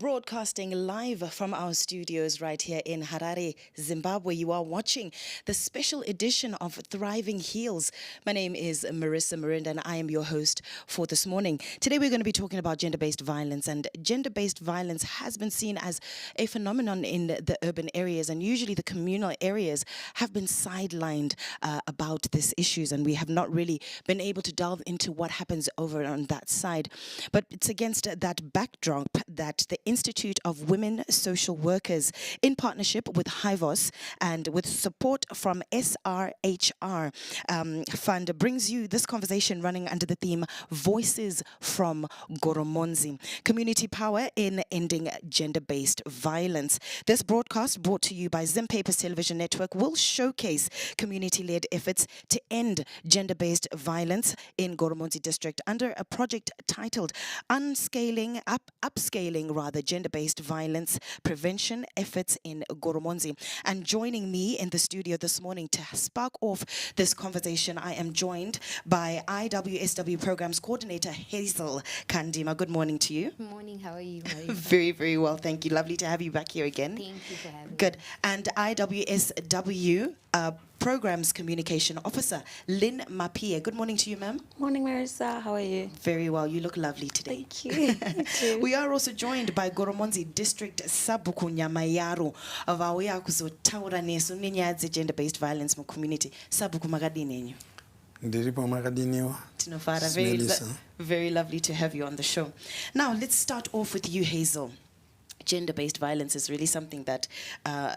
Broadcasting live from our studios right here in Harare, Zimbabwe. You are watching the special edition of Thriving Heals. My name is Marissa Marinda and I am your host for this morning. Today we're going to be talking about gender-based violence, and gender-based violence has been seen as a phenomenon in the urban areas, and usually the communal areas have been sidelined about these issues, and we have not really been able to delve into what happens over on that side. But it's against that backdrop that the Institute of Women Social Workers, in partnership with HIVOS and with support from SRHR Fund, brings you this conversation running under the theme Voices from Goromonzi, Community Power in Ending Gender-Based Violence. This broadcast, brought to you by Zimpapers Television Network, will showcase community-led efforts to end gender-based violence in Goromonzi district under a project titled Upscaling gender-based violence prevention efforts in Goromonzi. And joining me in the studio this morning to spark off this conversation, I am joined by IWSW Programs Coordinator Hazel Kandima. Good morning to you. Good morning. How are you? Very, very well. Thank you. Lovely to have you back here again. Thank you for having me. Good. And IWSW Programs Communication Officer Lynn Mapie. Good morning to you, ma'am. Morning, Marissa. How are you? Very well. You look lovely today. Thank you. You too. We are also joined by Goromonzi District Sabuku Nyamayaro vauya kuzotaura nesu nenyaya gender-based violence mu community. Sabuku makadini enyu? Ndiripo makadiniwa. Tinofara. Very lovely to have you on the show. Now, let's start off with you, Hazel. Gender-based violence is really something that,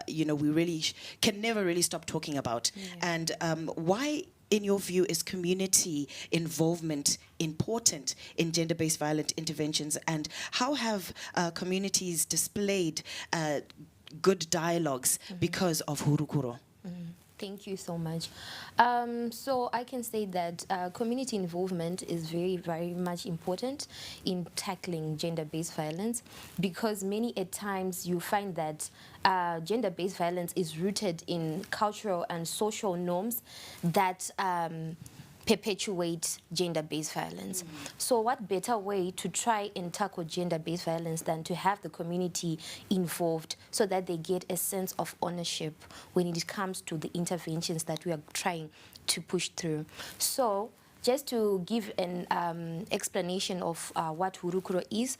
we really can never really stop talking about. Yeah. And why, in your view, is community involvement important in gender-based violent interventions? And how have communities displayed good dialogues because of Hurukuro? Thank you so much. So I can say that community involvement is very, very much important in tackling gender-based violence, because many at times you find that gender-based violence is rooted in cultural and social norms that perpetuate gender-based violence. So what better way to try and tackle gender-based violence than to have the community involved so that they get a sense of ownership when it comes to the interventions that we are trying to push through. So just to give an explanation of what Hurukuro is,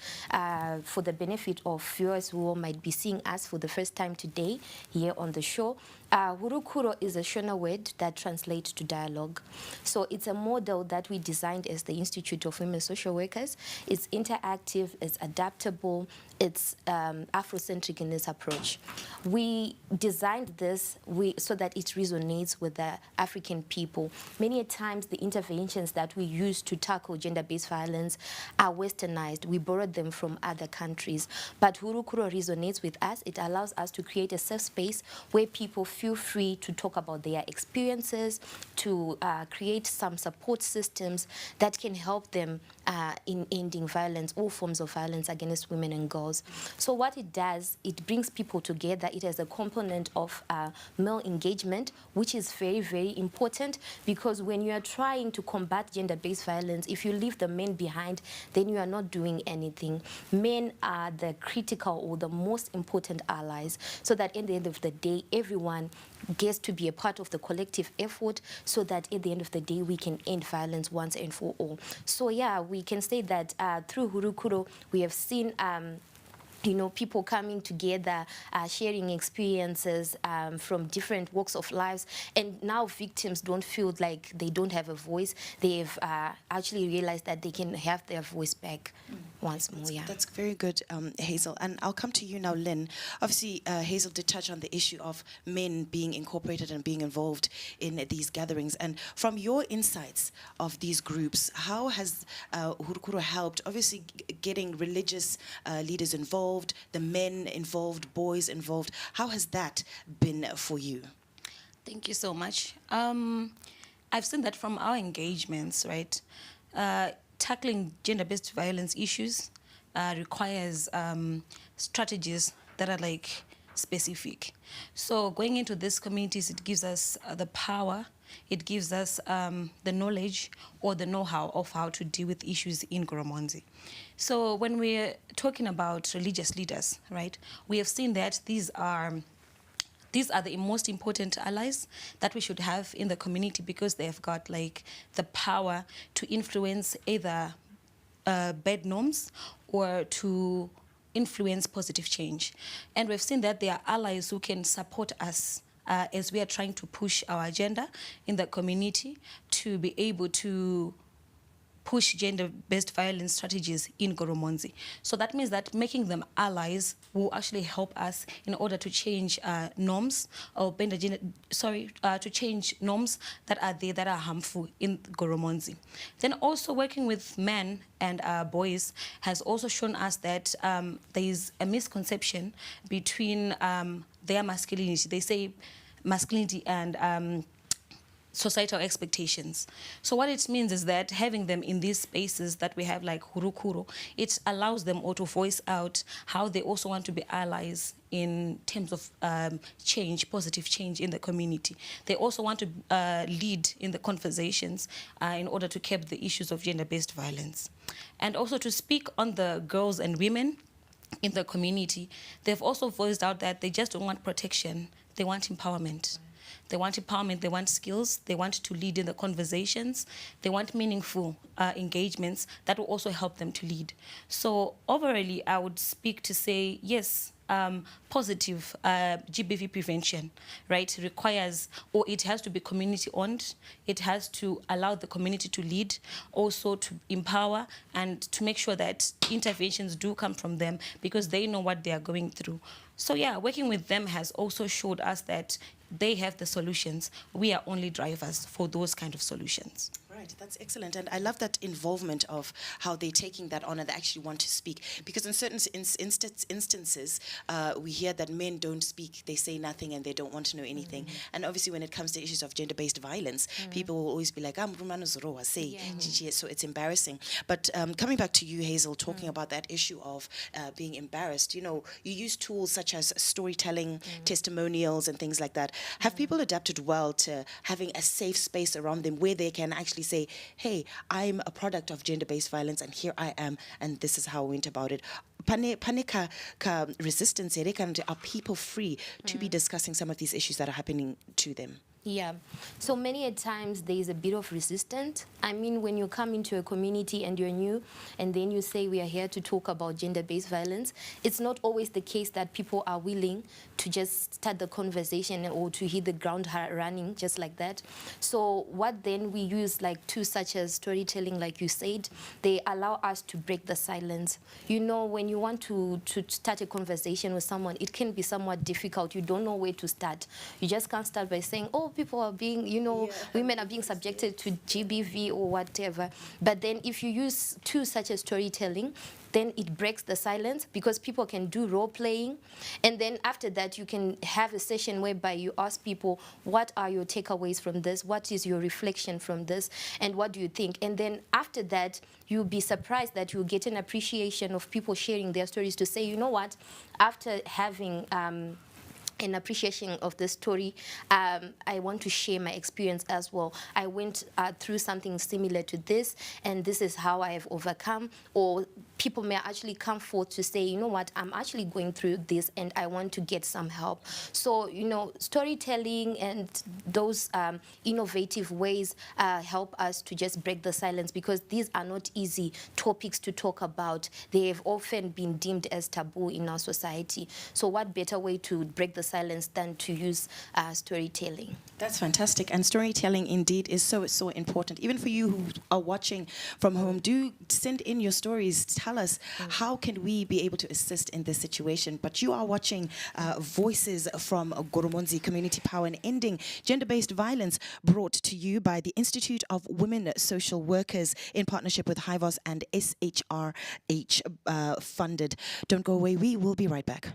for the benefit of viewers who might be seeing us for the first time today here on the show, Hurukuro is a Shona word that translates to dialogue. So it's a model that we designed as the Institute of Women Social Workers. It's interactive, it's adaptable, it's Afrocentric in its approach. We designed this so that it resonates with the African people. Many times the interventions that we use to tackle gender-based violence are westernized. We borrowed them from other countries. But Hurukuro resonates with us. It allows us to create a safe space where people feel free to talk about their experiences, to create some support systems that can help them in ending violence, all forms of violence against women and girls. So what it does, it brings people together. It has a component of male engagement, which is very, very important, because when you are trying to combat gender-based violence, if you leave the men behind, then you are not doing anything. Men are the critical or the most important allies, so that at the end of the day, everyone gets to be a part of the collective effort, so that at the end of the day, we can end violence once and for all. So yeah, we can say that through Hurukuro, we have seen people coming together, sharing experiences from different walks of lives, and now victims don't feel like they don't have a voice. They've actually realized that they can have their voice back once more. Yeah, that's very good, Hazel. And I'll come to you now, Lynn. Obviously, Hazel did touch on the issue of men being incorporated and being involved in these gatherings. And from your insights of these groups, how has Hurukuro helped, obviously, getting religious leaders involved, the men involved, boys involved? How has that been for you? Thank you so much. I've seen that from our engagements, right? Tackling gender-based violence issues requires strategies that are specific. So going into these communities, it gives us the power it gives us the knowledge or the know-how of how to deal with issues in Goromonzi. So when we're talking about religious leaders, right, we have seen that these are the most important allies that we should have in the community, because they've got like the power to influence either bad norms or to influence positive change. And we've seen that there are allies who can support us as we are trying to push our agenda in the community to be able to push gender-based violence strategies in Goromonzi. So that means that making them allies will actually help us in order to change norms or to change norms that are there that are harmful in Goromonzi. Then also working with men and boys has also shown us that there is a misconception between their masculinity. They say masculinity and societal expectations. So what it means is that having them in these spaces that we have like hurukuro, it allows them all to voice out how they also want to be allies in terms of change, positive change in the community. They also want to lead in the conversations in order to curb the issues of gender-based violence. And also to speak on the girls and women in the community, they've also voiced out that they just don't want protection, they want empowerment. They want empowerment, they want skills, they want to lead in the conversations, they want meaningful engagements that will also help them to lead. So overall, I would speak to say, yes, positive GBV prevention, right, requires, or it has to be community-owned, it has to allow the community to lead, also to empower and to make sure that interventions do come from them because they know what they are going through. So yeah, working with them has also showed us that they have the solutions. We are only drivers for those kind of solutions. Right, that's excellent. And I love that involvement of how they're taking that on and they actually want to speak. Because in certain instances, we hear that men don't speak, they say nothing and they don't want to know anything. And obviously when it comes to issues of gender-based violence, people will always be like, say, so it's embarrassing. But coming back to you, Hazel, talking about that issue of being embarrassed, you know, you use tools such as storytelling, testimonials and things like that. Have people adapted well to having a safe space around them where they can actually say, hey, I'm a product of gender-based violence and here I am and this is how I went about it? Panika resistance, are people free to be discussing some of these issues that are happening to them? Yeah, so many a times there is a bit of resistance. I mean, when you come into a community and you're new and then you say we are here to talk about gender-based violence, it's not always the case that people are willing to just start the conversation or to hit the ground running just like that. So what then we use like tools such as storytelling, like you said, they allow us to break the silence. You know, when you want to start a conversation with someone, it can be somewhat difficult. You don't know where to start. You just can't start by saying, oh, people are being, you know, women are being subjected to GBV or whatever. But then if you use tools such as storytelling, then it breaks the silence because people can do role playing. And then after that, you can have a session whereby you ask people, what are your takeaways from this? What is your reflection from this? And what do you think? And then after that, you'll be surprised that you'll get an appreciation of people sharing their stories to say, you know what, after having an appreciation of the story, I want to share my experience as well. I went through something similar to this, and this is how I have overcome. Or people may actually come forth to say, you know what, I'm actually going through this, and I want to get some help. So, you know, storytelling and those innovative ways help us to just break the silence, because these are not easy topics to talk about. They have often been deemed as taboo in our society. So what better way to break the silence than to use storytelling? That's fantastic. And storytelling indeed is so important. Even for you who are watching from home, do send in your stories. Tell us how can we be able to assist in this situation. But you are watching Voices from Goromonzi Community Power and Ending Gender-Based Violence, brought to you by the Institute of Women Social Workers in partnership with HIVOS and SHRH funded. Don't go away. We will be right back.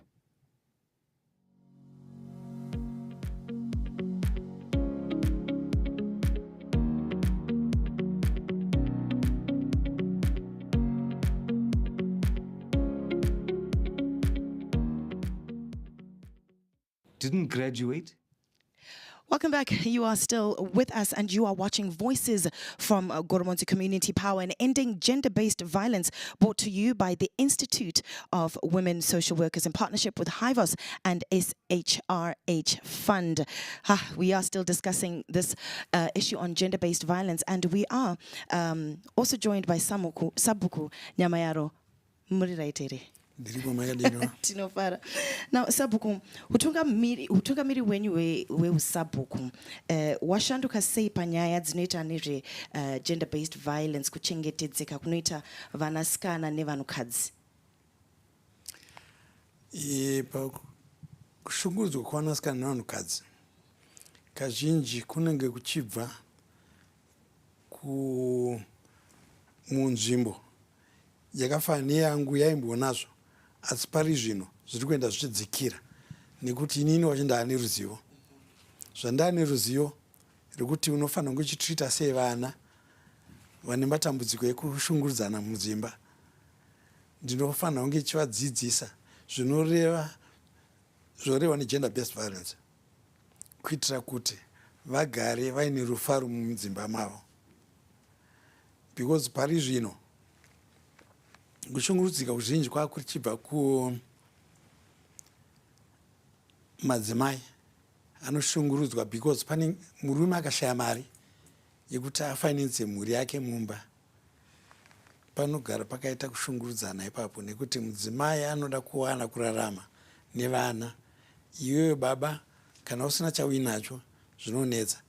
Didn't graduate? Welcome back. You are still with us and you are watching Voices from Goromonti Community Power and Ending Gender-Based Violence, brought to you by the Institute of Women Social Workers in partnership with HIVOS and SHRH Fund. We are still discussing this issue on gender-based violence, and we are also joined by Sabuku Nyamayaro Muriraitere. Ndiripo Now, Sabuku, utungamiri wenyu we Sabuku, washanduka sei panyaya dzinoita nezve gender-based violence kuchengetedzeka kunoita vanasikana nevanhukadzi. Kushungurudzwa kwevanasikana nevanhukadzi kazhinji kunenge kuchibva munzvimbo yakafanana neyangu yaimbonazvo, asi pari zvino zviri kuenda zvichidzikira nekuti inini wacho ndaane ruzivo. Zvandaane ruzivo rekuti unofanira kunge uchitrita sei vana vane matambudziko ekushungurudzana mudzimba. Ndinofanira kunge ichivadzidzisa zvorehwa negender based violence kuitira kuti vagare vaine rufaro mudzimba mavo, because pari zvino kushungurudzika kuzhinji kwakuchibva kumadzimai anoshungurudzwa because pane murume akashaya mari yekuti afinance mhuri yake mumba. Panogara pakaita kushungurudzana ipapo nekuti mudzimai anoda kuwana kurarama nevana. Iwewe baba kana usina chauinacho zvinonetsa,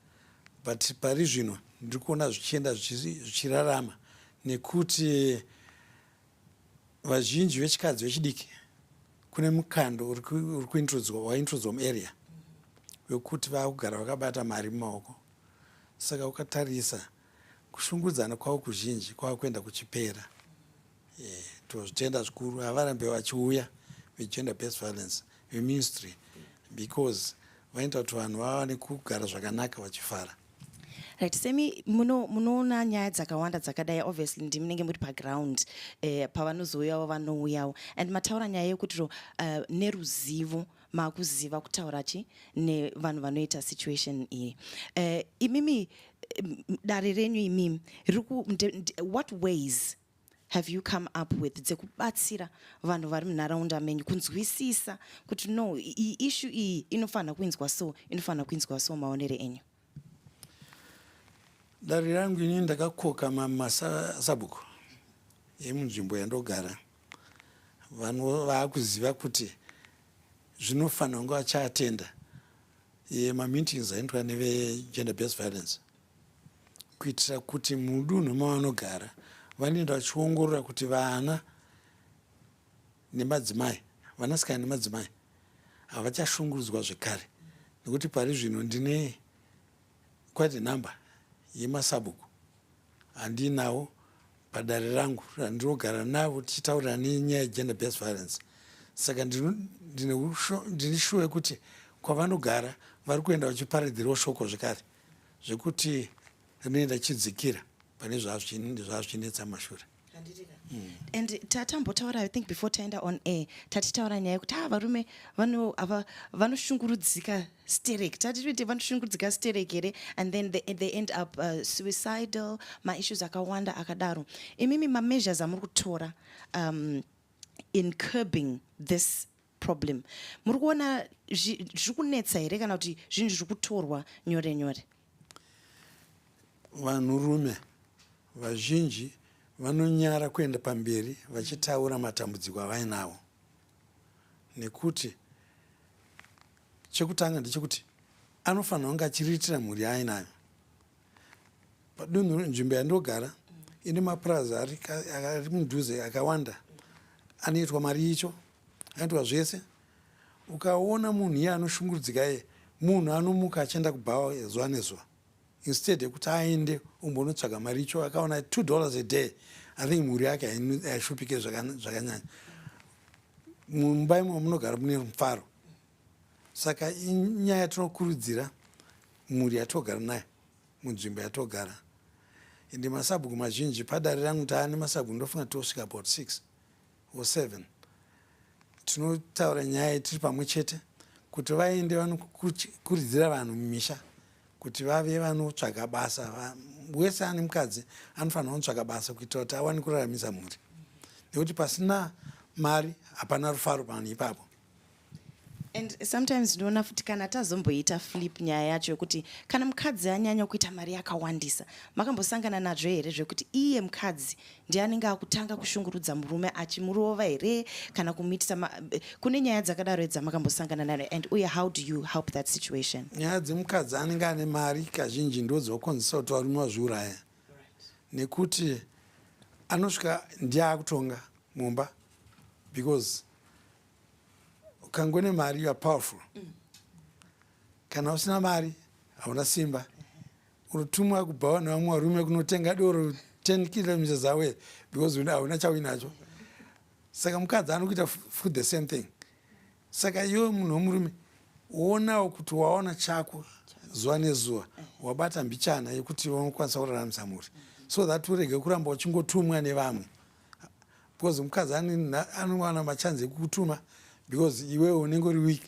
but pari zvino ndiri kuona zvichienda zvichirarama nekuti vazhinji vechikadzi vechidiki kune mukando uri waintrodzwa muarea wekuti vakugara vakabata mari mumaoko. Saka ukatarisa kushungurudzana kwavo kuzhinji kwavakuenda kuchipera. Tozvitenda zvikuru havarambe vachiuya vegender based violence veministry because vaita kuti vanhu vawane kugara zvakanaka vachifara. Right, semi munoona nyaya dzakawanda dzakadai, obviously ndimi munenge muri paground pavanozouyawo vanouyawo, and mataura nyaya yekuti neruzivo makuziva kutaura chi nevanhu vanoita situation iyi. Imimi dare renyu imimi what ways have you come up with dzekubatsira vanhu vari munharaunda menyu kunzwisisa kuti no, issue iyi inofanira kuinzwa so, inofanira kuinzwa so maonere enyu? Dare rangu ini ndakakoka masabuku emunzvimbo yandogara. Vanhu vaakuziva kuti zvinofanira kunge vachiatenda mameetings aitwa nevegender based violence kuitira kuti mudunhu mavanogara vanoenda vachiongorora kuti vana nemadzimai, vanasikana nemadzimai havachashungurudzwa zvekare, nekuti pari zvino ndine quite a number yemasabuku handinawo padare rangu randinogara navo tichitaurira nenyaya yegender based violence. Saka ndine shuwe kuti kwavanogara vari kuenda vachiparadzirawo shoko zvekare zvekuti rinoenda chidzikira pane zvazvichinetsa mashure. And tatambotaura, I think before taenda on air, tatitaura nyaya yekuti varume vanoshungurudzika stereki, tatiti vanoshungurudzika stereki here, and then they end up suicidal, maissues akawanda akadaro. Imimi measures amuri kutora in curbing this problem, muri kuona zviri kunetsa here kana kuti zvinhu zviri kutorwa nyore nyore? Vanhurume vazhinji vanonyara kuenda pamberi vachitaura matambudziko avainawo, nekuti chekutanga ndechekuti anofanira kunge achiriritira mhuri yainayo. Padunhu nzvimbo yandogara ine mapurazi ari mudhuze akawanda anoitwa mari icho, anoitwa zvese. Ukaona munhu iye anoshungurudzika munhu anomuka achienda kubhawa zuva nezuva instead yekuti aende umbonotsvaga mari icho. Akaona $2 a day, I think mhuri yake haishupike zvakanyanya. Mumba imo munogara mune mufaro. Saka inyaya yatinokurudzira mhuri yatogara nayo munzvimbo yatogara. Ende masabuku mazhinji padare rangu taane masabuku ndofunga tosvika about 6 or 7. Tinotaura nyaya tiri pamwe chete kuti vaende vanokuridzira vanhu mumisha kuti vave vanotsvaga basa. Wese ane mukadzi anofanira kunotsvaga basa kuitira kuti awane kuraramisa mhuri, nekuti pasina mari hapana rufaro pano ipapo. And sometimes ndinoona futi kana tazomboita flip nyaya yacho yokuti kana mukadzi anyanya kuita mari yakawandisa, makambosangana nazvo here zvekuti iye mukadzi ndiye anenge akutanga kushungurudza murume achimurova here kana kumitisa kune nyaya dzakadaro dzamakambosangana nayo, and uye how do you help that situation? Nyaya dzemukadzi anenge ane mari kazhinji ndo dzokonzesa kuti varume vazviuraya, nekuti anosvika ndiye akutonga mumba because ukangone mari you are powerful. Kana usina mari hauna simba, unotumwa kubvawa nevamwe varume kunotenga doro 10 kilometers away because hauna chauinacho. Saka mukadzi anokuita for the same thing. Saka iwe munhu womurume uonawo kuti waona chako zuva nezuva, wabata mbichana yekuti unokwanisa kuraramisa mhuri, so that urege kuramba uchingotumwa nevamwe, because mukadzi anowana machanzi ekukutuma because iwewe unenge uri weak,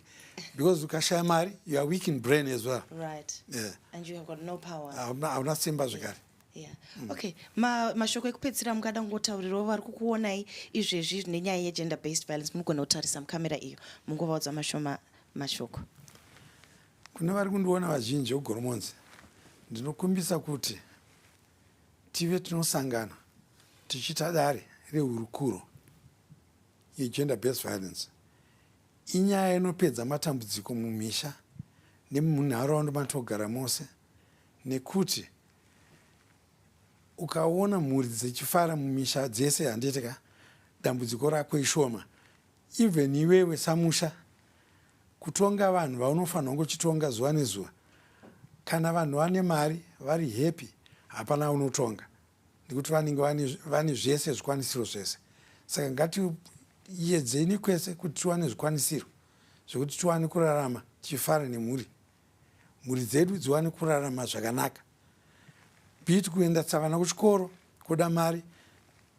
because ukashaya mari you are weak in brain as well. Right. Yeah. And you have got no power. Hauna simba zvekare. Yeah. Okay. Mashoko ekupedzisira mungada kungotaurirawo vari kukuonai izvezvi nenyaya yegender based violence, munogona kutarisa mukamera iyo mungovaudza mashoko. Kune vari kundiona vazhinji vegoromonzi, ndinokumbisa kuti tive tinosangana tichiita dare rehurukuro yegender based violence. Inyaya inopedza matambudziko mumisha nemunharaunda matogara mose, nekuti ukaona mhuri dzichifara mumisha dzese handiteka dambudziko rako ishoma, even iwewe samusha kutonga vanhu vaunofanira kungochitonga zuva nezuva, kana vanhu vane mari vari happy hapana unotonga, nekuti vanenge vane zvese zvikwanisiro zvese. Saka ngatiedzeni kwese kuti tiwane zvikwanisiro zvekuti tiwane kurarama tichifara nemhuri, mhuri dzedu dziwane kurarama zvakanaka, biti kuendesa vana kuchikoro kuda mari,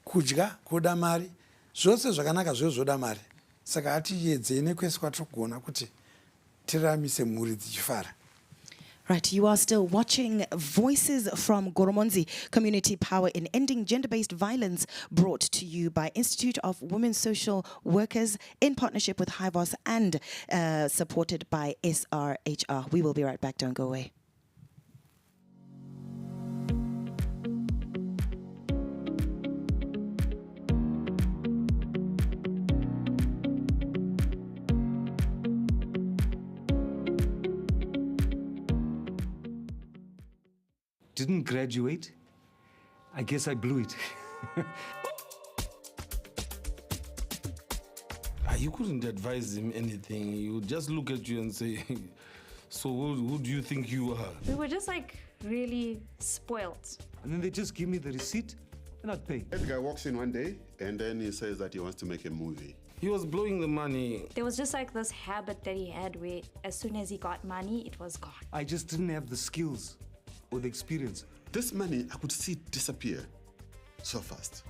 kudya kuda mari, zvose zvakanaka zvose zvoda mari. Saka atiedzeni kwese kwatirikugona kuti tiramise mhuri dzichifara. Right, you are still watching Voices from Goromonzi, Community Power in Ending Gender-Based Violence, brought to you by Institute of Women Social Workers in partnership with HIVOS and supported by SRHR. We will be right back, don't go away. Didn't graduate. I guess I blew it. You couldn't advise him anything. He would just look at you and say, so who do you think you are? We were just like really spoiled. And then they just give me the receipt and I'd pay. The guy walks in one day and then he says that he wants to make a movie. He was blowing the money. There was just like this habit that he had where as soon as he got money, it was gone. I just didn't have the skills or the experience. This money, I could see it disappear so fast.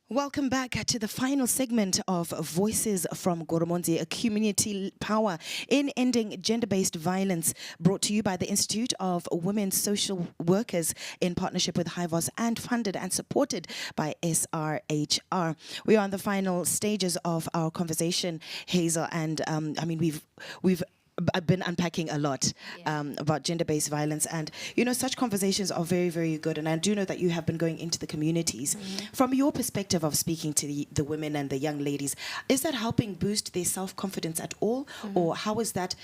Welcome back to the final segment of Voices from Goromonzi, a community power in ending gender-based violence, brought to you by the Institute of Women Social Workers in partnership with HIVOS and funded and supported by SRHR. We are on the final stages of our conversation, Hazel, and I mean we've been unpacking a lot about gender-based violence, and you know, such conversations are very, very good, and I do know that you have been going into the communities. From your perspective of speaking to the women and the young ladies, is that helping boost their self-confidence at all, or how is that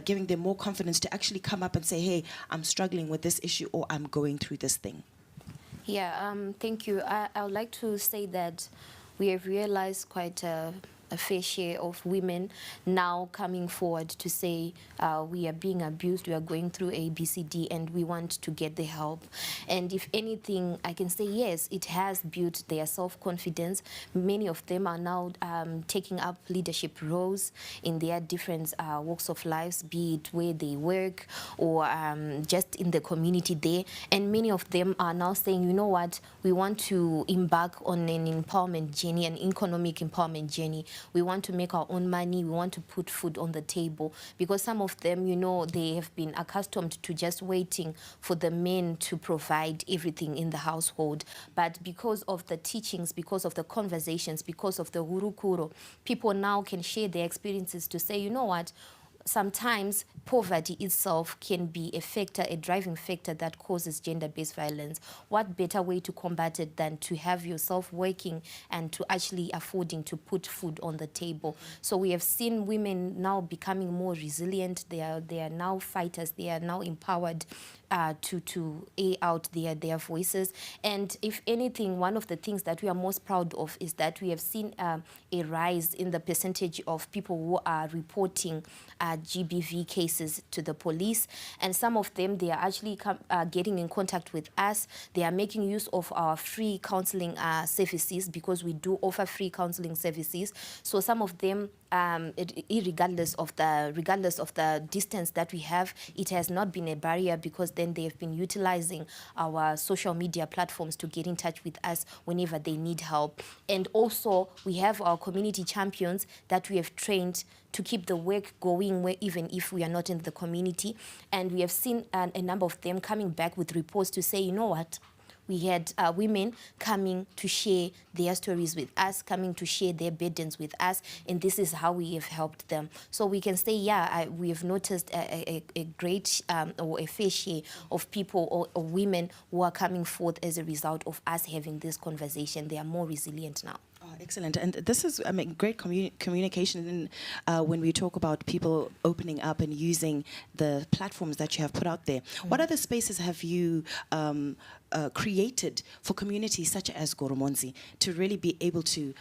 giving them more confidence to actually come up and say, hey, I'm struggling with this issue, or I'm going through this thing? Yeah, thank you. I would like to say that we have realized quite a fair share of women now coming forward to say we are being abused, we are going through A, B, C, D, and we want to get the help. And if anything, I can say yes, it has built their self-confidence. Many of them are now taking up leadership roles in their different walks of lives, be it where they work or just in the community there. And many of them are now saying, you know what, we want to embark on an empowerment journey, an economic empowerment journey. We want to make our own money. We want to put food on the table, because some of them, you know, they have been accustomed to just waiting for the men to provide everything in the household. But because of the teachings, because of the conversations, because of the hurukuro, people now can share their experiences to say, you know what, sometimes poverty itself can be a factor, a driving factor that causes gender-based violence. What better way to combat it than to have yourself working and to actually affording to put food on the table? So we have seen women now becoming more resilient. They are now fighters. They are now empowered to air out their voices. And if anything, one of the things that we are most proud of is that we have seen a rise in the percentage of people who are reporting GBV cases to the police. And some of them, they are actually getting in contact with us. They are making use of our free counseling services, because we do offer free counseling services. So some of them, regardless of the distance that we have, it has not been a barrier, because then they have been utilizing our social media platforms to get in touch with us whenever they need help. And also we have our community champions that we have trained to keep the work going even if we are not in the community. And we have seen a number of them coming back with reports to say, you know what, we had women coming to share their stories with us, coming to share their burdens with us, and this is how we have helped them. So we can say, yeah, we have noticed a great or a fair share of people or women who are coming forth as a result of us having this conversation. They are more resilient now. Oh, excellent. And this is, I mean, great communication when we talk about people opening up and using the platforms that you have put out there. What other spaces have you created for communities such as Goromonzi to really be able to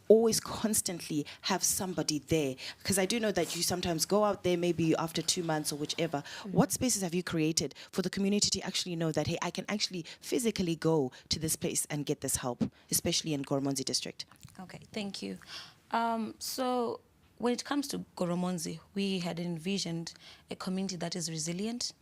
always constantly have somebody there? Because I do know that you sometimes go out there maybe after 2 months or whichever. What spaces have you created for the community to actually know that, hey, I can actually physically go to this place and get this help, especially in Goromonzi district? Okay, thank you. So when it comes to Goromonzi, we had envisioned a community that is resilient,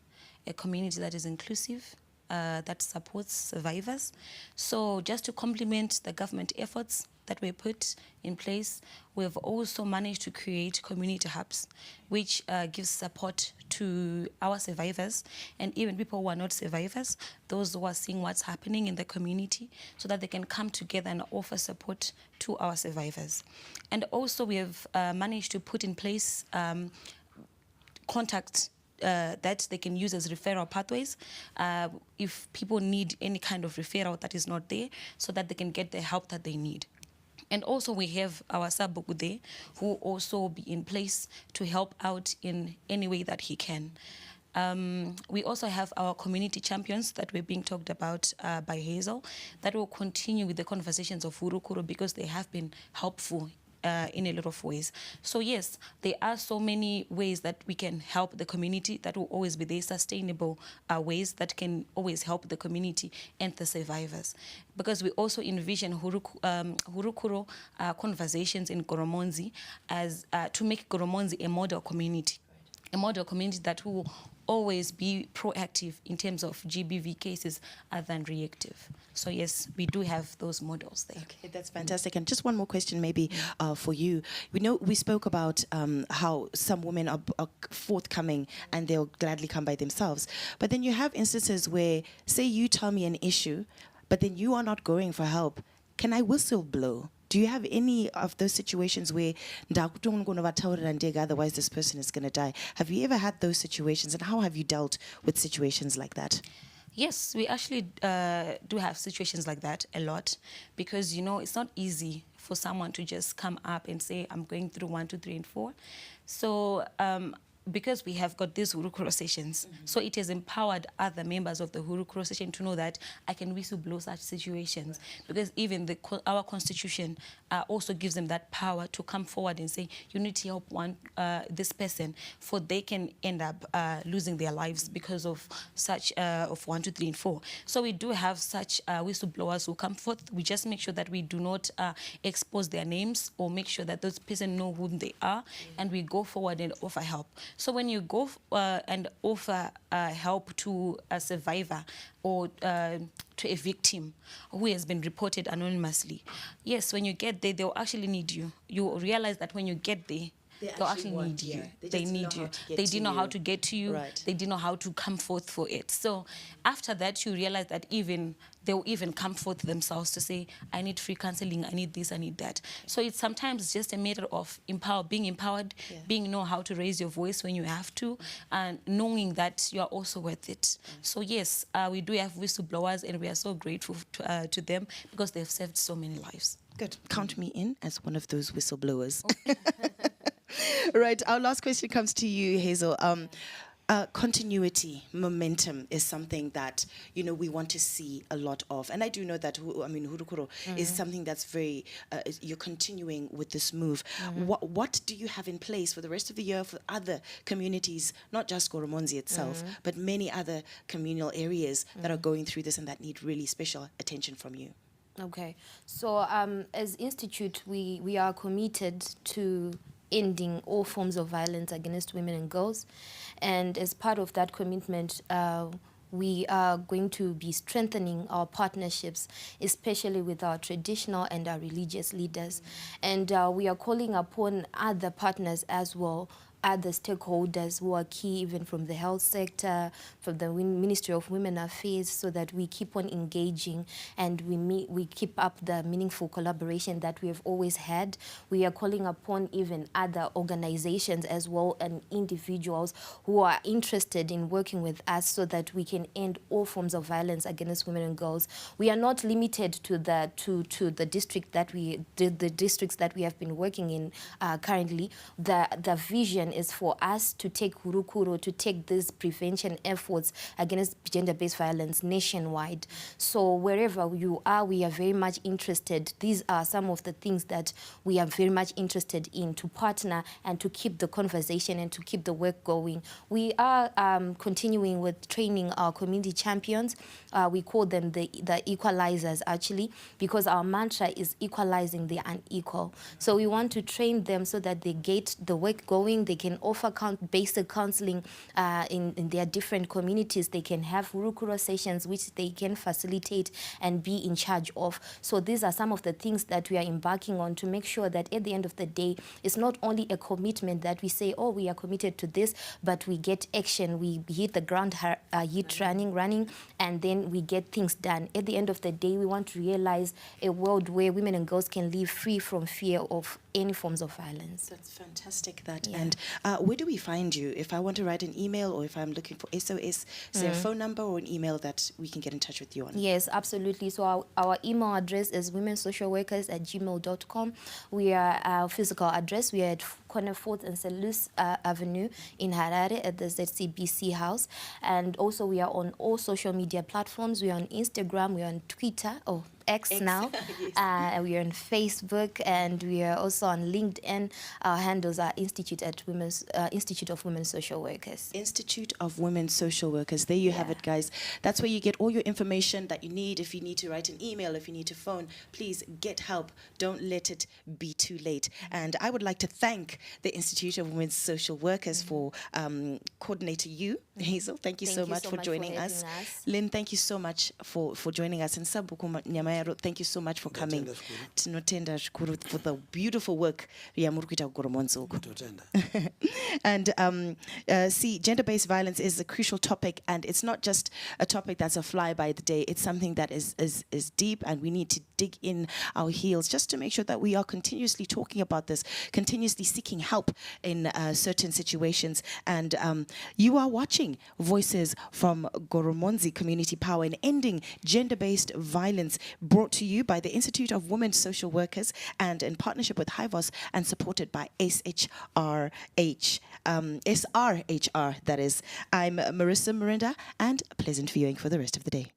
a community that is inclusive, that supports survivors. So just to complement the government efforts that were put in place, we have also managed to create community hubs, which gives support to our survivors and even people who are not survivors, those who are seeing what's happening in the community, so that they can come together and offer support to our survivors. And also we have managed to put in place contacts that they can use as referral pathways if people need any kind of referral that is not there, so that they can get the help that they need. And also we have our Sabuku there, who also be in place to help out in any way that he can. We also have our community champions that were being talked about by Hazel, that will continue with the conversations of Hurukuro, because they have been helpful in a lot of ways. So yes, there are so many ways that we can help the community that will always be there, sustainable ways that can always help the community and the survivors. Because we also envision Hurukuro conversations in Goromonzi as to make Goromonzi a model community. A model community that will always be proactive in terms of GBV cases other than reactive. So yes, we do have those models there. Okay, that's fantastic. And just one more question maybe for you. We know we spoke about how some women are forthcoming and they'll gladly come by themselves. But then you have instances where, say you tell me an issue, but then you are not going for help. Can I whistle blow? Do you have any of those situations where otherwise this person is going to die? Have you ever had those situations, and how have you dealt with situations like that? Yes, we actually do have situations like that a lot, because, you know, it's not easy for someone to just come up and say, I'm going through 1, 2, 3, and 4. So because we have got these Hurukuro sessions, so it has empowered other members of the Hurukuro session to know that I can whistleblow such situations, because even our constitution also gives them that power to come forward and say, you need to help this person, for they can end up losing their lives because of such of 1, 2, 3, and 4. So we do have such whistleblowers who come forth. We just make sure that we do not expose their names, or make sure that those people know who they are, and we go forward and offer help. So when you go and offer help to a survivor or to a victim who has been reported anonymously, yes, when you get there, they'll actually need you. You realize that when you get there, they'll actually need you. They need you. They didn't know how to get to you. Right. They didn't know how to come forth for it. So after that, you realize that they'll even come forth themselves to say, I need free counseling, I need this, I need that. So it's sometimes just a matter of being empowered, being know how to raise your voice when you have to, and knowing that you are also worth it. So yes, we do have whistleblowers, and we are so grateful to them, because they've saved so many lives. Good. Count me in as one of those whistleblowers. Right. Our last question comes to you, Hazel. Continuity, momentum is something that, we want to see a lot of. And I do know that, Hurukuro is something that's very, you're continuing with this move. What do you have in place for the rest of the year for other communities, not just Goromonzi itself, but many other communal areas that are going through this and that need really special attention from you? Okay. So as Institute, we are committed to ending all forms of violence against women and girls. And as part of that commitment, we are going to be strengthening our partnerships, especially with our traditional and our religious leaders. And we are calling upon other partners as well, other stakeholders who are key, even from the health sector, from the Ministry of Women Affairs, so that we keep on engaging and we keep up the meaningful collaboration that we have always had. We are calling upon even other organizations as well, and individuals who are interested in working with us, so that we can end all forms of violence against women and girls. We are not limited to the districts that we have been working in currently. The vision is for us to take Hurukuro, to take these prevention efforts against gender-based violence nationwide. So wherever you are, we are very much interested. These are some of the things that we are very much interested in, to partner and to keep the conversation and to keep the work going. We are continuing with training our community champions. We call them the equalizers, actually, because our mantra is equalizing the unequal. So we want to train them so that they get the work going. They can offer basic counseling in their different communities. They can have Hurukuro sessions, which they can facilitate and be in charge of. So these are some of the things that we are embarking on, to make sure that at the end of the day, it's not only a commitment that we say, oh, we are committed to this, but we get action. We hit the ground, running, and then we get things done. At the end of the day, we want to realize a world where women and girls can live free from fear of any forms of violence. That's fantastic. And where do we find you? If I want to write an email, or if I'm looking for SOS, is there a phone number or an email that we can get in touch with you on? Yes, absolutely. So our email address is womensocialworkers@gmail.com. Our physical address, we are at corner 4th and St. Louis Avenue in Harare at the ZCBC house. And also we are on all social media platforms. We are on Instagram, we are on Twitter, X now. Yes. We are on Facebook, and we are also on LinkedIn. Our handles are Institute of Women Social Workers. Institute of Women Social Workers. There you have it, guys. That's where you get all your information that you need. If you need to write an email, if you need to phone, please get help. Don't let it be too late. And I would like to thank the Institute of Women Social Workers for coordinator you, Hazel. Thank you so much for joining us. Lynn, thank you so much for joining us. And Sabuku Nyamayaro, thank you so much for coming. Tinotenda shukuru for the beautiful work ya Murukuita Goromonzogo. And see, gender-based violence is a crucial topic, and it's not just a topic that's a fly by the day. It's something that is deep, and we need to dig in our heels just to make sure that we are continuously talking about this, continuously seeking help in certain situations. And you are watching watching Voices from Goromonzi Community Power in Ending Gender-Based Violence, brought to you by the Institute of Women Social Workers and in partnership with HIVOS and supported by SRHR, that is. I'm Marissa Miranda, and pleasant viewing for the rest of the day.